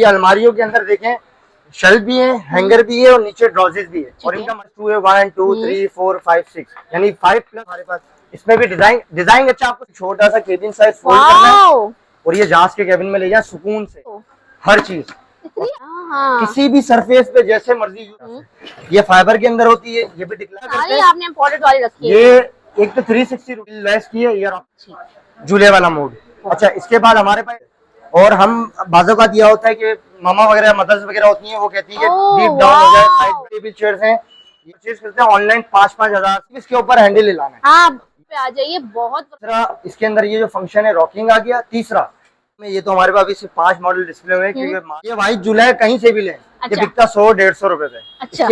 ये अलमारियों के अंदर देखें शेल्फ भी है, हैंगर भी है और नीचे ड्रॉजेस भी है और इनका मस्ट है 1 2 3 4 5 6 यानी 5 प्लस हमारे पास। इसमें भी डिजाइन अच्छा, आपको छोटा सा केबिन साइज फोल्ड करना है और ये जहाज के केबिन में ले जाए सुकून से हर चीज किसी भी सरफेस पे जैसे मर्जी यूज। ये फाइबर के अंदर होती है, ये भी डिक्लेयर करते हैं। आपने इम्पोर्टेड वाली रखी है। ये एक तो 360 रुपीज लेस की है, ये झूले वाला मोड। अच्छा, इसके बाद हमारे पास और हम बाजू का दिया होता है कि मामा वगैरह मदर्स वगैरह होती हैं, वो कहती है डीप डाउन हो जाए, साइड टेबल चेयर्स हैं, ये चीज करते हैं ऑनलाइन 5-5 हजार इसके ऊपर हैंडल ही लाना है। हाँ, पे आ जाइए। बहुत इसके अंदर ये जो फंक्शन है रॉकिंग आ गया। तीसरा ये तो हमारे पास अभी सिर्फ 5 मॉडल डिस्प्ले में है क्योंकि ये व्हाइट झूला है, कहीं से भी लें ये बिकता 100-150 रुपए पे। अच्छा।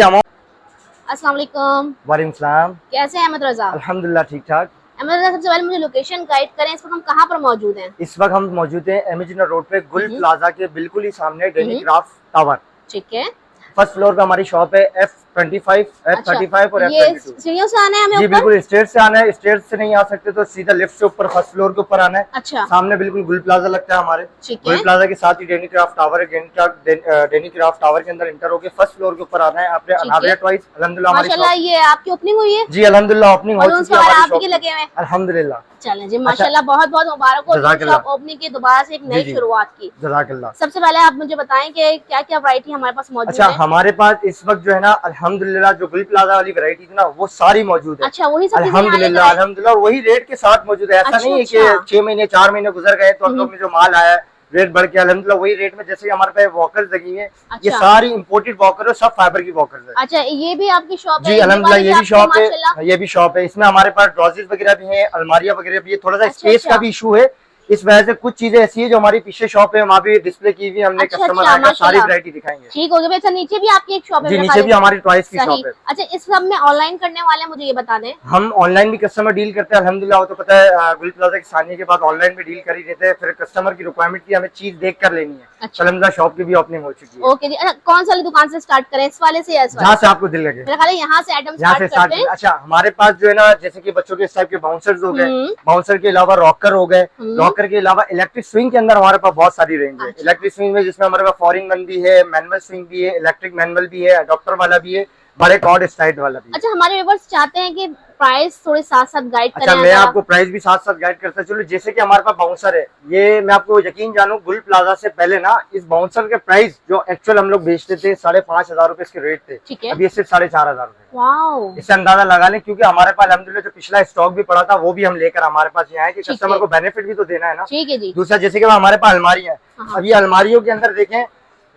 अस्सलाम वालेकुम। वालेकुम सलाम। कैसे हैं अहमद रजा? अल्हम्दुलिल्लाह ठीक ठाक। अहमद रजा, सबसे पहले मुझे लोकेशन गाइड करें, इस वक्त हम कहाँ पर मौजूद हैं? इस वक्त हम मौजूद हैं एमिजिना रोड पे गुल प्लाजा के बिल्कुल ही सामने डेनी क्राफ्ट टावर। ठीक है। फर्स्ट फ्लोर पे हमारी शॉप है F25, F35 और F22। सीढ़ियों से आना है हमें? जी बिल्कुल, स्टेज से आना है। स्टेज से नहीं आ सकते तो सीधा लेफ्ट से ऊपर फर्स्ट फ्लोर के ऊपर आना है। अच्छा। सामने बिल्कुल गुल प्लाजा लगता है हमारे। गुल प्लाजा के साथ ही डेनी क्राफ्ट टावर है। डेनी क्राफ्ट टावर के अंदर इंटर होकर फर्स्ट फ्लोर के ऊपर आना है। आपने अनाविया टॉयज अल्हम्दुलिल्लाह माशाल्लाह ये आपकी ओपनिंग हुई है? जी अल्हम्दुलिल्लाह ओपनिंग हो चुकी है, आपके लगे हुए अल्हम्दुलिल्लाह। चलें जी, माशाल्लाह बहुत बहुत मुबारक हो शॉप ओपनिंग की, दोबारा से एक नई शुरुआत की। जज़ाकल्लाह। सबसे पहले आप मुझे बताएं कि क्या क्या वैरायटी हमारे पास मौजूद है? अच्छा, हमारे पास इस वक्त जो है ना अल्हम्दुलिल्लाह जो गुल प्लाजा वाली वैरायटी थी ना वो सारी मौजूद है। अच्छा, वही सब अल्हम्दुलिल्लाह अल्हम्दुलिल्लाह, और वही रेट के साथ मौजूद है। ऐसा नहीं है कि 6 महीने 4 महीने गुजर गए तो हम लोग में जो माल आया है रेट बढ़ के अल्हम्दुलिल्लाह वही रेट में। जैसे हमारे पास वॉकर्स लगी है, ये सारी इम्पोर्टेड वॉकर है, सब फाइबर की वॉकर्स है। अच्छा, ये भी आपकी शॉप है? जी अल्हम्दुलिल्लाह ये भी शॉप है, ये भी शॉप है। इसमें हमारे पास ड्रॉजेस वगैरह भी हैं, अलमारियां वगैरह भी है। थोड़ा सा स्पेस का भी इशू है, इस वजह से कुछ चीजें ऐसी है जो हमारी पीछे शॉप है वहाँ भी डिस्प्ले की हुई हमने। कस्टमर आएगा सारी वैरायटी दिखाएंगे। ठीक हो गया। अच्छा, नीचे भी आपकी एक शॉप है? जी नीचे भी हमारी टॉयज की शॉप है। अच्छा, इस सब में ऑनलाइन करने वाले मुझे ये बता दें। हम ऑनलाइन भी कस्टमर डील करते हैं अल्हम्दुलिल्लाह। वो तो पता है गुल प्लाजा के सामने के बाद ऑनलाइन भी डील कर ही देते हैं। फिर कस्टमर की रिक्वायरमेंट की हमें चीज देख कर लेनी है। अच्छा। अल्हम्दुलिल्लाह शॉप की भी ओपनिंग हो चुकी है। ओके जी। अच्छा, कौन सा दुकान से स्टार्ट करें, इस वाले से या इस वाले? जहाँ से आपको दिल लगे। मेरा ख्याल है यहाँ से आइटम स्टार्ट करते हैं। अच्छा, हमारे पास जो है ना जैसे कि बच्चों के इस टाइप के बाउंसर्स हो गए, बाउंसर के अलावा रॉकर हो गए, रॉकर के अलावा इलेक्ट्रिक स्विंग के अंदर हमारे पास बहुत सारी रेंज है। इलेक्ट्रिक स्विंग में जिसमें हमारे पास फॉरिन वन भी है, मैनुअल स्विंग भी है, इलेक्ट्रिक मैनुअल भी है, अडॉप्टर वाला भी है, बड़े कॉर्ड स्टाइल वाला भी है। अच्छा, हमारे व्यूअर्स चाहते हैं कि प्राइस थोड़े साथ साथ गाइड करें। अच्छा, मैं आपको प्राइस भी साथ साथ गाइड करता चलूं। जैसे कि हमारे पास बाउंसर है, ये मैं आपको यकीन जानू गुल प्लाजा से पहले ना इस बाउंसर के प्राइस जो एक्चुअल हम लोग बेचते थे 5,500 रुपए इसके रेट थे, अभी सिर्फ 4,500 रुपए। इससे अंदाजा लगा लें, क्योंकि हमारे पास अल्हम्दुलिल्लाह जो पिछला स्टॉक भी पड़ा था वो भी हम लेकर हमारे पास यहाँ है कि कस्टमर को बेनिफिट भी तो देना है ना। ठीक है जी। दूसरा जैसे कि हमारे पास अलमारी है, अभी अलमारियों के अंदर देखें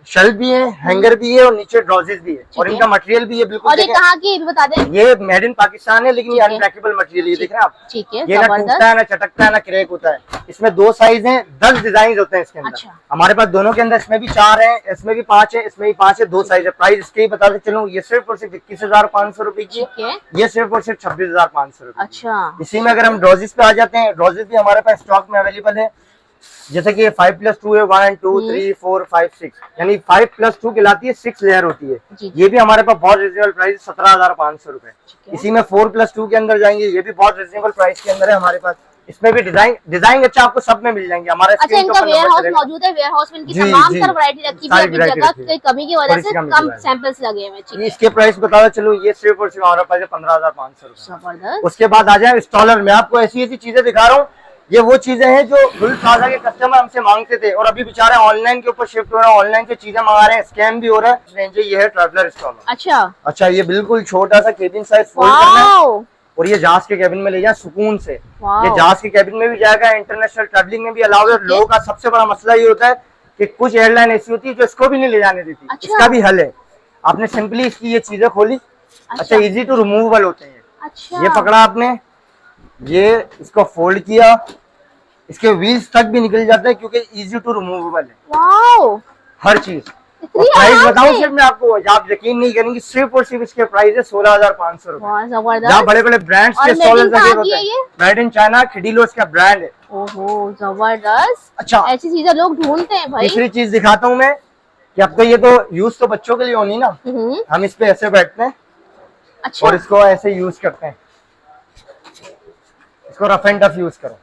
शेल्फ भी है, हैंगर भी है और नीचे ड्रॉजेस भी है और इनका मटेरियल भी है बिल्कुल। और ये कहाँ की बता दें? ये मेड इन पाकिस्तान है, लेकिन ये अनक्रैकेबल मटेरियल ये देख रहे हैं आप। ठीक है। ये ना टूटता है, ना चटकता है, ना क्रैक होता है। इसमें 2 साइज हैं, 10 डिजाइन होते हैं इसके अंदर। अच्छा। हमारे पास दोनों के अंदर इसमें भी 4 है, इसमें भी 5 है, इसमें भी 5 है, 2 साइज है। प्राइस इसके ही बताते चलूं, ये सिर्फ और सिर्फ 21,500 रुपए की है, ये सिर्फ और सिर्फ 26,500 रुपए। अच्छा। इसी में अगर हम ड्रॉजेस पे आ जाते हैं, ड्रॉजेस भी हमारे पास स्टॉक में अवेलेबल है। जैसे कि 5+2 है, 1 2 3 4 5 6 यानी 5+2 कहलाती है, 6 लेयर होती है। ये भी हमारे पास बहुत रिजनेबल प्राइस 17,500 रुपए। इसी में 4+2 के अंदर जाएंगे, ये भी बहुत रिजनेबल प्राइस के अंदर है हमारे पास। इसमें भी डिजाइन अच्छा आपको सब में मिल जाएंगे हमारे। अच्छा, इनका वेयर हाउस मौजूद है, वेयर हाउस में इनकी तमाम तरह वैरायटी रखी हुई है। अभी जगह की कमी की वजह से कम सैंपल्स लगे हैं। इसके प्राइस बता चलो, ये सिर्फ और सिर्फ हमारे पास 15,500 रुपए। उसके बाद आ जाए स्टॉलर में, आपको ऐसी ऐसी चीजें दिखा रहा हूँ। ये वो चीजें हैं जो गुल प्लाजा के कस्टमर हमसे मांगते थे और अभी बेचारे ऑनलाइन के ऊपर शिफ्ट हो रहे हैं, ऑनलाइन से चीजें मंगा रहे हैं, स्कैम भी हो रहा है। ये है ट्रैवलर स्टॉलर। अच्छा, ये बिल्कुल छोटा सा केबिन साइज फोल्ड करना है और ये जहाज के केबिन में ले जाए सुकून से। ये जहाज के केबिन में भी जाएगा, इंटरनेशनल ट्रैवलिंग में भी अलाउ है। लोगों का सबसे बड़ा मसला ये होता है कि कुछ एयरलाइन ऐसी होती है जो इसको भी नहीं ले जाने देती। इसका भी हल है, आपने सिंपली इसकी ये चीजें खोली। अच्छा, इजी टू रिमूवेबल होते हैं। ये पकड़ा आपने, ये इसको फोल्ड किया, इसके व्हील्स तक भी निकल जाते हैं क्योंकि इजी टू रिमूवेबल है हर चीज। प्राइस बताऊं सिर्फ मैं आपको, आप यकीन नहीं करेंगे, सिर्फ और सिर्फ इसके प्राइस है 16,500 रुपए। जहाँ बड़े बड़े ब्रांड्स के स्टॉलर लगे होते हैं, मेड इन चाइना, खिडीलो इसका ब्रांड है। ओहो जबरदस्त। अच्छा, ऐसी चीजें लोग ढूंढते हैं भाई। तीसरी चीज दिखाता हूँ मैं कि अब तो ये तो यूज तो बच्चों के लिए होनी ना, हम इस पे ऐसे बैठते हैं और इसको ऐसे यूज करते हैं। इसको रफ एंड टफ यूज करो,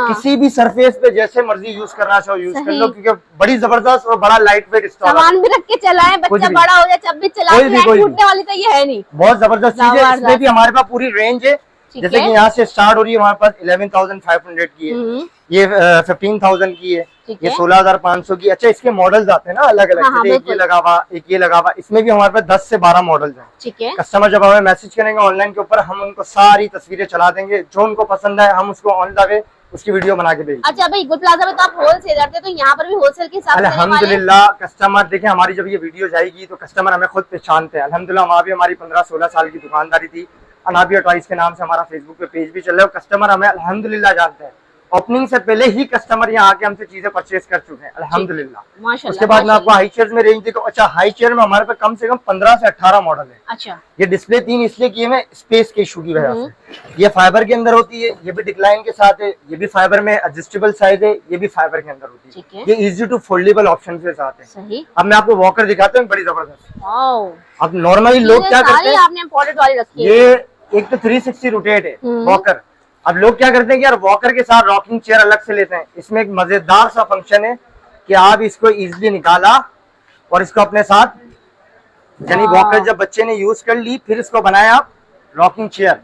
किसी भी सरफेस पे जैसे मर्जी यूज करना चाहो यूज कर लो, क्योंकि बड़ी जबरदस्त और बड़ा लाइट वेट स्टॉल, सामान भी रख के चलाएं, बच्चा बड़ा हो जाए जब भी चलाए, टूटने वाली तो ये है नहीं। बहुत जबरदस्त चीज है। इसमें भी हमारे पास पूरी रेंज है, जैसे कि यहाँ से स्टार्ट हो रही है हमारे पास 11,500 की है, ये 15,000 की है, ये 16,500 की। अच्छा, इसके मॉडल्स आते हैं ना अलग अलग, एक ये लगा हुआ, एक ये लगा हुआ, इसमें भी हमारे पास 10 से 12 मॉडल्स हैं। ठीक है। कस्टमर जब हमें मैसेज करेंगे ऑनलाइन के ऊपर, हम उनको सारी तस्वीरें चला देंगे, जो उनको पसंद है हम उसको ऑन द वे उसकी वीडियो बना के देंगे। अच्छा भाई, गुल प्लाजा में तो आप होलसेलर थे, तो यहाँ पर भी होलसेल के हिसाब से अल्हम्दुलिल्लाह कस्टमर देखिए, हमारी जब ये वीडियो जाएगी तो कस्टमर हमें खुद पहचानते हैं। अल्हम्दुलिल्लाह वहाँ भी हमारी 15-16 साल की दुकानदारी थी, अनाबिया टॉयज के नाम से हमारा फेसबुक पे पेज भी चल रहा है, कस्टमर हमें अल्हम्दुलिल्लाह जानते हैं। ओपनिंग से पहले ही कस्टमर यहाँ आके हमसे चीजें परचेज कर चुके हैं अल्हम्दुलिल्लाह। उसके बाद मैं आपको हाई चेयर में रेंज देखो। अच्छा, हाई चेयर में हमारे पास कम से कम 15 से 18 मॉडल है। अच्छा, ये डिस्प्ले 3 इसलिए किए हैं स्पेस के इशू की वजह से। ये फाइबर के अंदर होती है, ये भी डिक्लाइन के साथ है, ये भी फाइबर में एडजस्टेबल साइज है, ये भी फाइबर के अंदर होती है। ये इजी टू फोल्डेबल ऑप्शन के साथ है। अब मैं आपको वॉकर दिखाता हूँ, बड़ी जबरदस्त। अब नॉर्मली लोग क्या करते हैं, आपने इम्पोर्टेड वाली रखी है, ये एक तो 360 रोटेट है वॉकर। अब लोग क्या करते हैं कि यार वॉकर के साथ रॉकिंग चेयर अलग से लेते हैं। इसमें एक मजेदार सा फंक्शन है कि आप इसको इजीली निकाला और इसको अपने साथ, यानी वॉकर जब बच्चे ने यूज कर ली फिर इसको बनाया आप रॉकिंग चेयर।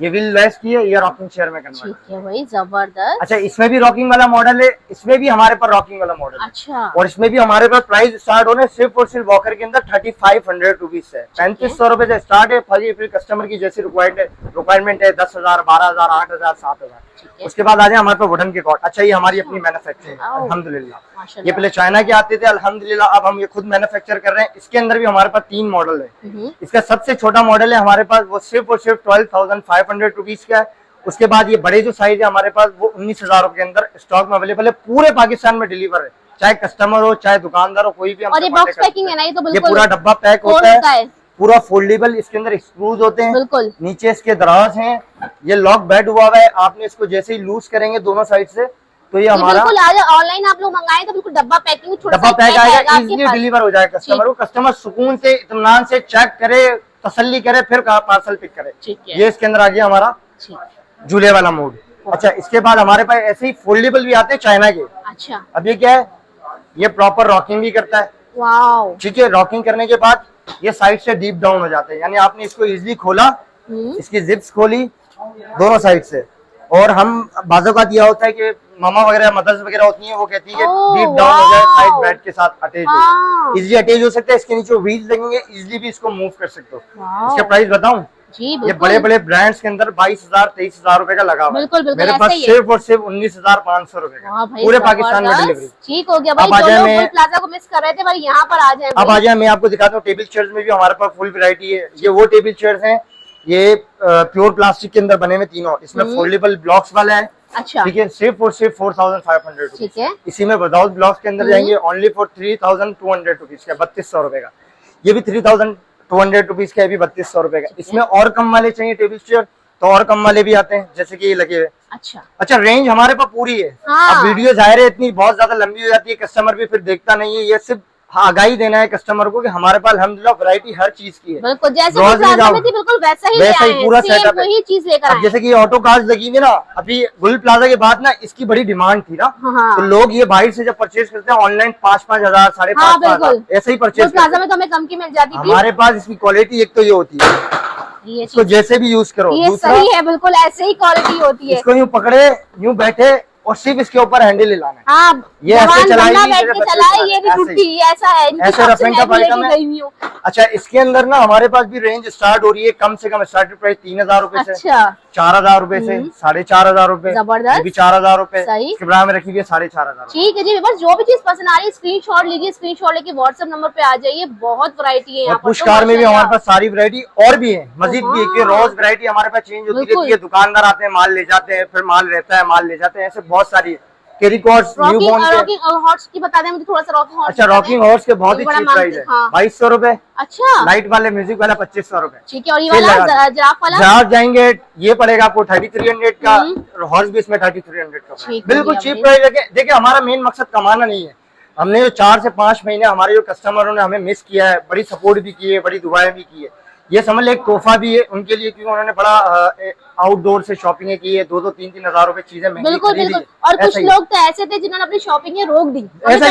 ये व्हील लेस की है, ये रॉकिंग चेयर में कन्वर्ट। ठीक है भाई, जबरदस्त। अच्छा, इसमें भी रॉकिंग वाला मॉडल है, इसमें भी हमारे पास रॉकिंग वाला मॉडल है। अच्छा, और इसमें भी हमारे पास प्राइस स्टार्ट होने सिर्फ और सिर्फ वॉकर के अंदर 3500 रुपीज से 3500 रुपए से स्टार्ट है। फिर कस्टमर की जैसी रिक्वायरमेंट है 10,000, 12,000, 8,000, 7,000। उसके बाद आ जाए हमारे पास वुडन के कॉट। अच्छा, ये हमारी अपनी मैन्युफैक्चरिंग है अल्हम्दुलिल्लाह। ये पहले चाइना के आते थे, अल्हम्दुलिल्लाह अब हम ये खुद मैन्युफैक्चर कर रहे हैं। इसके अंदर भी हमारे पास 3 मॉडल है। इसका सबसे छोटा मॉडल है हमारे पास, वो सिर्फ और सिर्फ 12,500 रुपीज का है। उसके बाद ये बड़े जो साइज है हमारे पास, वो 19,000 रुपए के अंदर स्टॉक में अवेलेबल है, पूरे पाकिस्तान में डिलीवर है, चाहे कस्टमर हो चाहे दुकानदार हो, कोई भी। और ये बॉक्स पैकिंग है ना, ये तो बिल्कुल ये पूरा डब्बा पैक होता है, पूरा फोल्डेबल। इसके अंदर स्क्रूज होते हैं, बिल्कुल नीचे इसके दराज हैं, ये लॉक बेड हुआ हुआ है। आपने इसको जैसे ही लूज करेंगे दोनों साइड से तो ये हमारा ऑनलाइन आप लोग मंगाए तो बिल्कुल डब्बा पैकिंग, डब्बा पैक आएगा, इजीली डिलीवर हो जाएगा कस्टमर को। कस्टमर सुकून से इत्मीनान से चेक करे, तसल्ली करे, फिर पार्सल पिक करे। ये इसके अंदर आ गया हमारा झूले वाला मोड। अच्छा, इसके बाद हमारे पास ऐसे ही फोल्डेबल भी आते हैं चाइना के। अच्छा, अब ये क्या है, ये प्रॉपर रॉकिंग भी करता है। वाओ, ठीक है। रॉकिंग करने के बाद ये साइड से डीप डाउन हो जाते हैं, यानी आपने इसको इजीली खोला, इसकी जिप्स खोली दोनों साइड से। और हम बाजों का दिया होता है कि मामा वगैरह मदर्स वगैरह होती हैं, वो कहती है कि डीप डाउन हो जाए, साइड बेड के साथ अटैच हो, इजीली अटैच हो सकता है। इसके नीचे व्हील्स लगेंगे, इजीली भी इसको मूव कर सकते हो। इसका प्राइस बताऊं, ये बड़े बड़े ब्रांड्स के अंदर 22,000, 23,000 रुपए का लगा हुआ है। मेरे पास सिर्फ और सिर्फ 19,500 रुपए का पूरे पाकिस्तान में डिलीवरी। ठीक हो गया भाई, जो लोग प्लाजा को मिस कर रहे थे भाई यहाँ पर आ जाए। अब आ जाए, मैं आपको दिखाता हूँ। टेबल चेयर्स में भी हमारे पास फुल वैरायटी है। ये वो टेबल चेयर्स हैं, ये प्योर प्लास्टिक के अंदर बने हुए तीनों, इसमें फोल्डेबल ब्लॉक्स वाला है। अच्छा, ठीक है। सिर्फ और सिर्फ 4,500 रुपीज। इसी में विदाउट ब्लॉक्स के अंदर जाएंगे ओनली फॉर 3,200 रुपीज का, 3200 रुपए का। ये भी 3,200 रुपीज का, भी 3200 रुपए का। इसमें और कम वाले चाहिए टेबल चेयर तो और कम वाले भी आते हैं, जैसे कि ये लगे हुए। अच्छा, रेंज हमारे पास पूरी है। अब वीडियो जाहिर है इतनी बहुत ज्यादा लंबी हो जाती है, कस्टमर भी फिर देखता नहीं है। ये सिर्फ आगाही देना है कस्टमर को कि हमारे पास अल्हम्दुलिल्लाह वैरायटी हर चीज की है, बिल्कुल जैसे बिल्कुल वैसा ही पूरा सेटअप वही चीज लेकर आए। जैसे कि ऑटो कार्स लगी हुई ना, अभी गुल प्लाजा के बाद ना इसकी बड़ी डिमांड थी ना, तो लोग ये बाहर से जब परचेज करते हैं ऑनलाइन 5,000, 5,500 ऐसे ही परचेज प्लाजा में तो हमें कम की मिल जाती थी। हमारे पास इसकी क्वालिटी एक तो ये होती है, इसको जैसे भी यूज करो, ये सही है, बिल्कुल ऐसे ही क्वालिटी होती है। इसको यूँ पकड़े, यूँ बैठे और सिर्फ इसके ऊपर हैंडल हिलाना है। हाँ, ये ऐसे चलाए, ये नहीं टूटती, ऐसा है। ऐसे रफ एंड टफ आइटम है। अच्छा, इसके अंदर ना हमारे पास भी रेंज स्टार्ट हो रही है, कम से कम स्टार्टिंग प्राइस 3,000 रुपए से 4,000 रुपए से 4,500 रुपए, जबरदस्त 4,000 रुपए इसके बराबर में रखी हुई है 4,500। ठीक है जी, बस जो भी चीज पसंद आ रही है स्क्रीनशॉट लीजिए, स्क्रीनशॉट लेके व्हाट्सएप नंबर पे आ जाइए। बहुत वैरायटी है यहाँ पर। पुष्कार में भी हमारे पास सारी वैरायटी और भी है, मजीद भी है कि रोज वैरायटी हमारे पास चेंज होती रहती है। दुकानदार आते हैं, माल ले जाते हैं, फिर माल रहता है, माल ले जाते हैं, ऐसे बहुत सारी है। रॉकिंग हॉर्स की बता दें मुझे थोड़ा सा। रॉकिंग हॉर्स, अच्छा, रॉकिंग हॉर्स के बहुत ही चीप प्राइस है, 2,200 रुपए। अच्छा, लाइट वाले म्यूजिक वाला 2,500 रुपए। ठीक है, और ये वाला जिराफ वाला जिराफ जाएंगे, ये पड़ेगा आपको 3,300 का, हॉर्स भी इसमें 3,300 का, बिल्कुल चीप प्राइस है। देखिए, हमारा मेन मकसद कमाना नहीं है। हमने जो 4 से 5 महीने हमारे जो कस्टमरों ने हमें मिस किया है, बड़ी सपोर्ट भी की है, बड़ी दुआएं भी की है, ये समझ ले एक तोहफा भी है उनके लिए, क्योंकि उन्होंने बड़ा आउटडोर से शॉपिंग की है, 2-3 हजार रुपए चीजें महंगी बिल्कुल खरीदी बिल्कुल। है। और कुछ लोग तो ऐसे थे जिन्होंने अपनी शॉपिंग रोक दी, ऐसा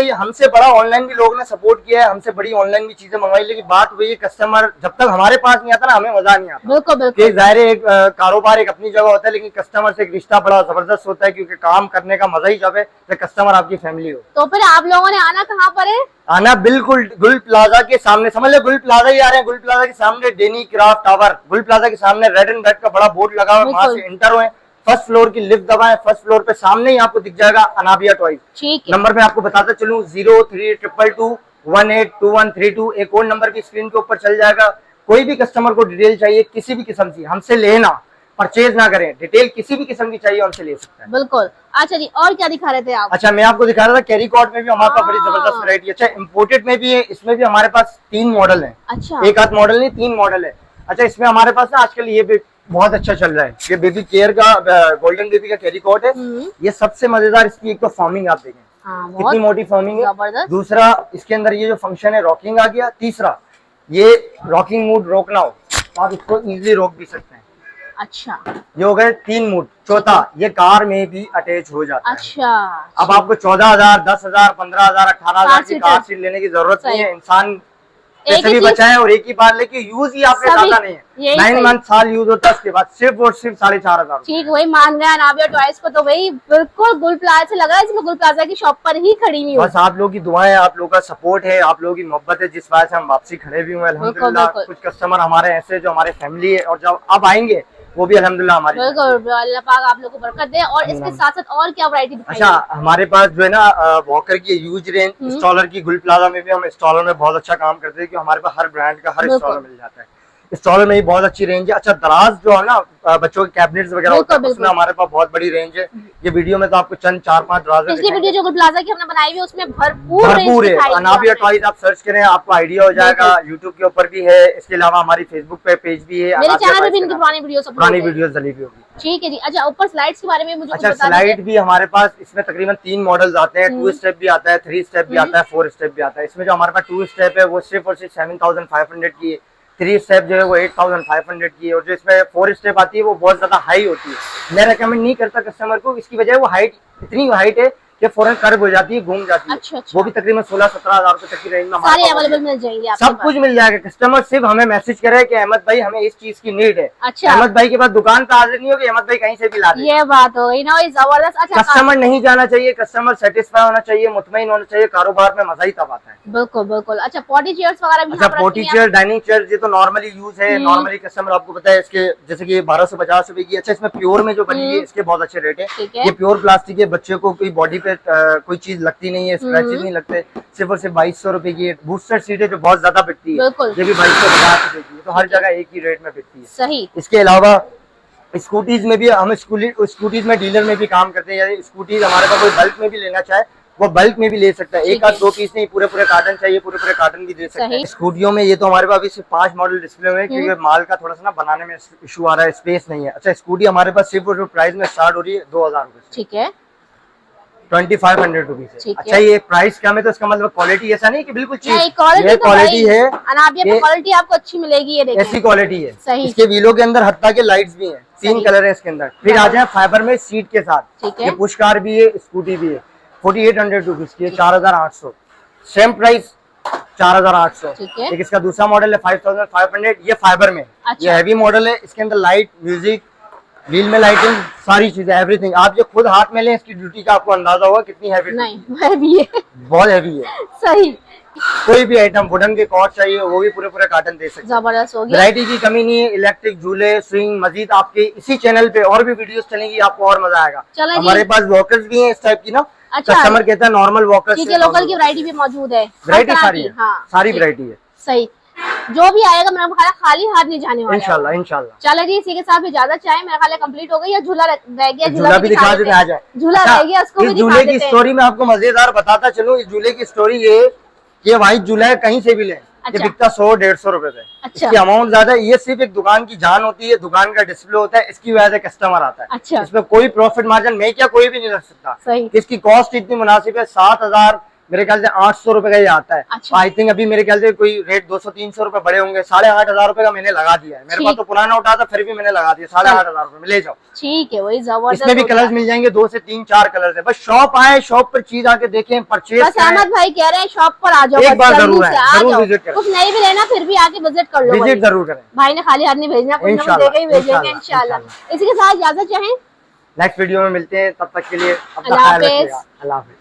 ही हमसे बड़ा ऑनलाइन भी लोगों ने सपोर्ट किया है, हमसे बड़ी ऑनलाइन भी चीजें मंगवाई, लेकिन बात वही है कस्टमर जब तक हमारे पास नहीं आता ना हमें मजा नहीं आता। बिल्कुल बिल्कुल। जाहिर है एक कारोबार एक अपनी जगह होता है, लेकिन कस्टमर से एक रिश्ता बड़ा जबरदस्त होता है, क्योंकि काम करने का मजा ही जब है जब कस्टमर आपकी फैमिली हो। तो फिर आप लोगों ने आना कहाँ पर है? आना बिल्कुल गुल प्लाजा के सामने, समझ ले गुल प्लाजा ही आ रहे हैं, गुल प्लाजा के सामने डेनी क्राफ्ट टावर, गुल प्लाजा के सामने रेड एंड ब्लैक का बड़ा बोर्ड लगा हुआ है, वहां से एंटर हुए, फर्स्ट फ्लोर की लिफ्ट दबाएं, फर्स्ट फ्लोर पे सामने ही आपको दिख जाएगा अनाबिया टॉयज। ठीक है। नंबर मैं आपको बताता चलूं 0322218132, एक और नंबर भी स्क्रीन के ऊपर चल जाएगा। कोई भी कस्टमर को डिटेल चाहिए किसी भी किस्म की हमसे लेना, परचेज ना करें, डिटेल किसी भी किस्म की चाहिए हमसे ले सकते हैं। बिल्कुल। अच्छा जी, और क्या दिखा रहे थे आप? अच्छा मैं आपको दिखा रहा था कैरी कॉर्ड में भी हमारे पास बड़ी जबरदस्त वैरायटी। अच्छा इम्पोर्टेड में भी है, इसमें भी हमारे पास 3 मॉडल है। अच्छा, एक आध मॉडल नहीं 3 मॉडल है। अच्छा इसमें हमारे पास ना आजकल ये भी बहुत अच्छा चल रहा है, ये बेबी केयर का गोल्डन बेबी का कैरी कॉर्ड है। ये सबसे मजेदार इसकी एक तो फॉर्मिंग आप देखें, कितनी मोटी फॉर्मिंग है। दूसरा इसके अंदर ये जो फंक्शन है रॉकिंग आ गया। तीसरा ये रॉकिंग मूड रोकना हो तो आप इसको इजीली रोक भी सकते हैं। अच्छा, ये हो गए 3 मूड। चौथा ये कार में भी अटैच हो जाता है। अच्छा, अब आपको 14,000, 10,000, 15,000, 18,000 की कार सीट लेने की जरूरत नहीं है। इंसान पैसे भी बचाए और एक ही बार लेके यूज ही आपके ज्यादा नहीं है, 9 मंथ साल यूज होता है, उसके बाद सिर्फ और सिर्फ 4,500। ठीक, वही मान गया अनाबिया टॉयज को, तो वही बिल्कुल गुल प्लाजा से लगा है, इसमें गुल प्लाजा की शॉप पर ही खड़ी हुई हूँ। बस आप लोगों की दुआएं, आप लोगों का सपोर्ट है, आप लोगों की मोहब्बत है, जिस वजह से हम वापसी खड़े भी हुए अल्हम्दुलिल्लाह। कुछ कस्टमर हमारे ऐसे जो हमारे फैमिली है और जब अब आएंगे वो भी अल्हम्दुलिल्लाह हमारी। बिल्कुल, अल्लाह पाक आप लोगों को बरकत दे। और इसके साथ साथ और क्या वैरायटी दिखाई? अच्छा हमारे पास जो है ना वॉकर की ह्यूज रेंज, इंस्टॉलर की गुल प्लाजा में भी हम इंस्टॉलर में बहुत अच्छा काम करते हैं, क्योंकि हमारे पास हर ब्रांड का हर इंस्टॉलर मिल जाता है। इंस्टॉलर में ही बहुत अच्छी रेंज है। अच्छा दराज जो है ना बच्चों के कैबिनेट्स वगैरह होता है, उसमें हमारे पास बहुत बड़ी रेंज है। ये वीडियो में तो आपको चंद 4-5 दराज पिछली वीडियो जो गुल प्लाजा की हमने बनाई हुई है उसमें भरपूर है। अनाबिया टॉयज आप सर्च करें आपको आइडिया हो जाएगा। यूट्यूब के ऊपर भी है, इसके अलावा हमारी फेसबुक पे पेज भी है, मेरे चैनल पे भी इनकी पुरानी वीडियो डली भी होगी। ठीक है जी। अच्छा ऊपर स्लाइड्स के बारे में मुझे अच्छा स्लाइड भी हमारे पास इसमें तकरीबन 3 मॉडल्स आते हैं। 2 स्टेप भी आता है, 3 स्टेप भी आता है, 4 स्टेप भी आता है। इसमें जो हमारे पास 2 स्टेप है वो सिर्फ और सिर्फ 7,500 की है, 3 स्टेप जो है वो 8,500 की है, और जो इसमें 4 स्टेप आती है वो बहुत ज्यादा हाई होती है। मैं रेकमेंड नहीं करता कस्टमर को, इसकी वजह वो हाइट इतनी हाइट है कि फौरन कर्व हो जाती है, घूम जाती है। अच्छा। वो भी तकरीबन 16-17 हजार रुपए तक की रेंज में सारे अवेलेबल मिल जाएंगे, सब कुछ मिल जाएगा। कस्टमर सिर्फ हमें मैसेज करे कि अहमद भाई हमें इस चीज की नीड है। अच्छा। अहमद भाई के पास दुकान पे हाजिर नहीं होगी, अहमद भाई कहीं से भी ला दे। ये बात हो गई ना, जबरदस्त। अच्छा कस्टमर नहीं जाना चाहिए, कस्टमर सेटिस्फाई होना चाहिए, मुतमईन होना चाहिए, कारोबार में मजा ही तब आता है। बिल्कुल बिल्कुल। अच्छा पॉटी चेयर्स वगैरह भी? अच्छा पॉटी चेयर, डाइनिंग चेयर ये तो नॉर्मली यूज है, नॉर्मली कस्टमर आपको पता है इसके जैसे कि 1250 रुपए की। अच्छा इसमें प्योर में जो बनी है इसके बहुत अच्छे रेट है। ये प्योर प्लास्टिक है, बच्चे को कोई बॉडी पे कोई चीज लगती नहीं है, स्क्रैचेस नहीं लगते, सिर्फ और सिर्फ 2200 रुपए की। बूस्टर सीट है जो बहुत ज्यादा बिकती है, ये भी 2250 रुपए की है, तो हर जगह एक ही रेट में बिकती है। सही। इसके अलावा स्कूटीज में भी हम स्कूटीज में डीलर में भी काम करते हैं। स्कूटीज हमारे पास कोई बल्क में भी लेना चाहे वो बल्क में भी ले सकता है, 1 आध 2 पीस नहीं, पूरे कार्टन चाहिए पूरे कार्टन भी दे सकते हैं। स्कूटियों में ये तो हमारे पास अभी सिर्फ 5 मॉडल डिस्प्ले में, क्योंकि माल का थोड़ा सा ना बनाने में इशू आ रहा है, स्पेस नहीं है। अच्छा स्कूटी हमारे पास सिर्फ प्राइस में स्टार्ट हो रही है 2,000 रुपए। ठीक है, 2500 रुपीज। अच्छा ये प्राइस कम है तो इसका मतलब क्वालिटी ऐसा नहीं कि बिल्कुल चीप, ये क्वालिटी है, अनाबिया में क्वालिटी आपको अच्छी मिलेगी। ये देखिए ऐसी क्वालिटी है। सही। इसके व्हीलों के अंदर हत्ता के लाइट्स भी हैं, 3 कलर है इसके अंदर। फिर आ जाए फाइबर में सीट के साथ, ये पुश कार भी है, स्कूटी भी है, 4800 रुपीज की है, 4800। Same price 4800। एक इसका दूसरा मॉडल है 5500, ये फाइबर में, ये हैवी मॉडल है। इसके अंदर लाइट, म्यूजिक, व्हील में लाइटिंग, सारी चीजें, एवरीथिंग। आप ये खुद हाथ में लें इसकी ड्यूटी का आपको अंदाजा होगा कितनी हैवी। नहीं हैवी है, बहुत हैवी है। सही। कोई भी आइटम वुडन के कॉर्ड चाहिए वो भी पूरे कार्टन दे सकते हैं। जबरदस्त हो गया। वैरायटी की कमी नहीं है, इलेक्ट्रिक झूले, स्विंग, मजीद आपके इसी चैनल पे और भी वीडियोस चलेंगी, आपको और मजा आएगा। हमारे पास वॉकर्स भी हैं इस टाइप की ना। अच्छा। कस्टमर कहता है नॉर्मल वॉकर्स, ठीक है, लोकल की वैरायटी भी मौजूद है, वैरायटी सारी है, सारी वैरायटी है। सही। जो भी आएगा मेरा ख्याल खाली हाथ नहीं जाने वाला। इंशाल्लाह इंशाल्लाह। चलो जी, इसी के साथ इजाजत चाहे, मेरा ख्याल कंप्लीट हो गई। या झूला रह गया? झूला भी दिखा देते आ जाए। झूला रह गया, उसको भी झूले की स्टोरी में आपको मजेदार बताता चलूं। इस झूले की स्टोरी ये व्हाइट झूला है, कहीं से भी लें ये बिकता 100-150 रुपए पे। इसकी अमाउंट ज्यादा है, ये सिर्फ एक दुकान की जान होती है, दुकान का डिस्प्ले होता है, इसकी वजह से कस्टमर आता है। अच्छा। इसमें कोई प्रॉफिट मार्जिन मैं क्या कोई भी नहीं रख सकता। इसकी कॉस्ट इतनी मुनासिब है, 7,000 मेरे ख्याल से 800 रुपए का ये आता है। अच्छा। आई थिंक अभी मेरे ख्याल से कोई रेट 200-300 रुपए बढ़े होंगे। 8,500 रुपए का मैंने लगा दिया है। मेरे पास तो पुराना उठा था, फिर भी मैंने लगा दिया 8,500 रुपए में। ले जाओ, ठीक है, वही जबरदस्त। इसमें भी कलर्स मिल जाएंगे, 2 से 3-4 कलर्स है। बस शॉप आए, शॉप पर चीज आके देखें, परचेज बस अहमद भाई कह रहे हैं शॉप पर आ जाओ, एक बार जल्दी जरूर से आए, आ जरूर जाओ। विजिट करें। कुछ नहीं भी लेना फिर भी आके विजिट कर लो, विजिट जरूर करें। भाई ने खाली हाथ नहीं भेजना, कुछ ना कुछ देके ही भेजेंगे इंशाल्लाह। इसी के साथ इजाजत चाहें, नेक्स्ट वीडियो में मिलते हैं, तब तक के लिए अपना अल्लाह ख्याल हाफिज। रखिएगा। अल्लाह हाफिज।